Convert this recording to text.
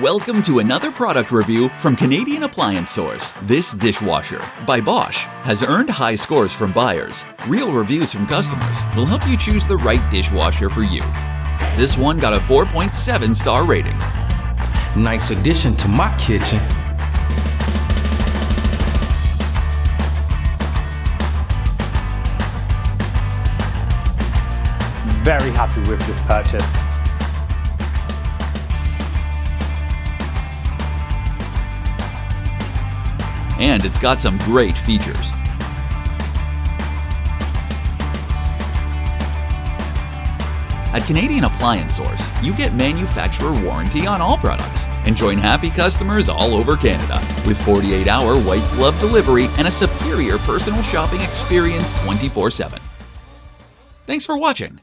Welcome to another product review from Canadian Appliance Source. This dishwasher, by Bosch, has earned high scores from buyers. Real reviews from customers will help you choose the right dishwasher for you. This one got a 4.7 star rating. Nice addition to my kitchen. Very happy with this purchase. And it's got some great features. At Canadian Appliance Source, you get manufacturer warranty on all products and join happy customers all over Canada with 48-hour white glove delivery and a superior personal shopping experience 24/7. Thanks for watching.